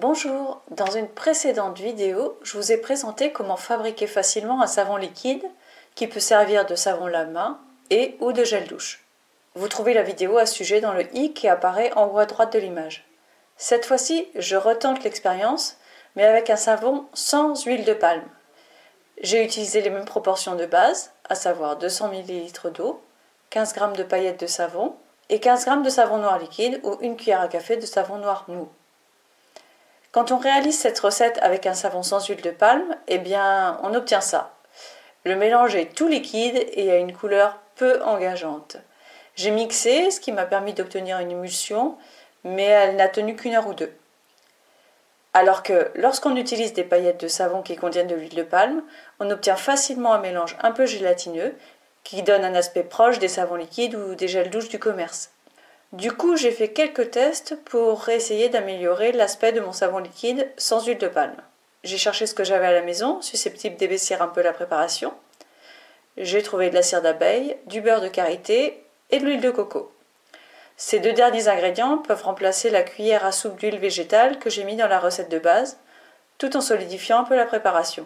Bonjour, dans une précédente vidéo, je vous ai présenté comment fabriquer facilement un savon liquide qui peut servir de savon lave-main et ou de gel douche. Vous trouvez la vidéo à ce sujet dans le i qui apparaît en haut à droite de l'image. Cette fois-ci, je retente l'expérience, mais avec un savon sans huile de palme. J'ai utilisé les mêmes proportions de base, à savoir 200 ml d'eau, 15 g de paillettes de savon et 15 g de savon noir liquide ou une cuillère à café de savon noir mou. Quand on réalise cette recette avec un savon sans huile de palme, eh bien, on obtient ça. Le mélange est tout liquide et a une couleur peu engageante. J'ai mixé, ce qui m'a permis d'obtenir une émulsion, mais elle n'a tenu qu'une heure ou deux. Alors que lorsqu'on utilise des paillettes de savon qui contiennent de l'huile de palme, on obtient facilement un mélange un peu gélatineux qui donne un aspect proche des savons liquides ou des gels douche du commerce. Du coup, j'ai fait quelques tests pour essayer d'améliorer l'aspect de mon savon liquide sans huile de palme. J'ai cherché ce que j'avais à la maison, susceptible d'épaissir un peu la préparation. J'ai trouvé de la cire d'abeille, du beurre de karité et de l'huile de coco. Ces deux derniers ingrédients peuvent remplacer la cuillère à soupe d'huile végétale que j'ai mis dans la recette de base, tout en solidifiant un peu la préparation.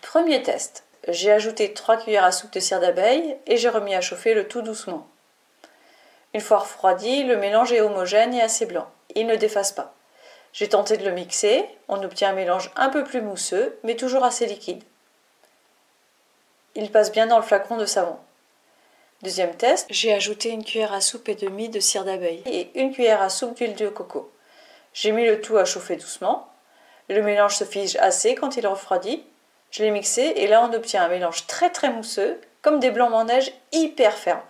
Premier test. J'ai ajouté 3 cuillères à soupe de cire d'abeille et j'ai remis à chauffer le tout doucement. Une fois refroidi, le mélange est homogène et assez blanc. Il ne déphase pas. J'ai tenté de le mixer, on obtient un mélange un peu plus mousseux, mais toujours assez liquide. Il passe bien dans le flacon de savon. Deuxième test, j'ai ajouté une cuillère à soupe et demie de cire d'abeille et une cuillère à soupe d'huile de coco. J'ai mis le tout à chauffer doucement. Le mélange se fige assez quand il refroidit. Je l'ai mixé et là on obtient un mélange très mousseux, comme des blancs en neige hyper fermes.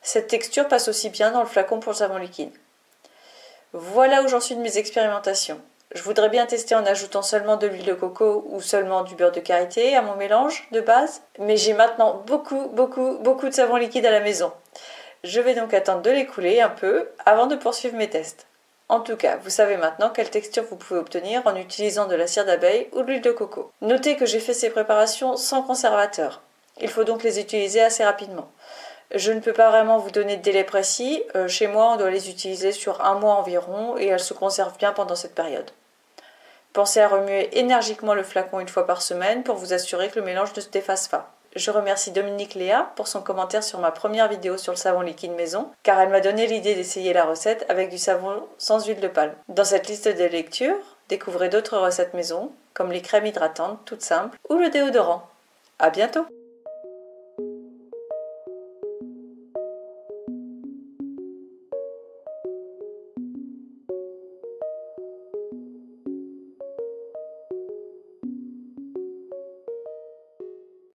Cette texture passe aussi bien dans le flacon pour le savon liquide. Voilà où j'en suis de mes expérimentations. Je voudrais bien tester en ajoutant seulement de l'huile de coco ou seulement du beurre de karité à mon mélange de base, mais j'ai maintenant beaucoup de savon liquide à la maison. Je vais donc attendre de l'écouler un peu avant de poursuivre mes tests. En tout cas, vous savez maintenant quelle texture vous pouvez obtenir en utilisant de la cire d'abeille ou de l'huile de coco. Notez que j'ai fait ces préparations sans conservateur. Il faut donc les utiliser assez rapidement. Je ne peux pas vraiment vous donner de délai précis. Chez moi, on doit les utiliser sur un mois environ et elles se conservent bien pendant cette période. Pensez à remuer énergiquement le flacon une fois par semaine pour vous assurer que le mélange ne se défasse pas. Je remercie Dominique Léa pour son commentaire sur ma première vidéo sur le savon liquide maison, car elle m'a donné l'idée d'essayer la recette avec du savon sans huile de palme. Dans cette liste de lecture, découvrez d'autres recettes maison, comme les crèmes hydratantes toutes simples ou le déodorant. À bientôt!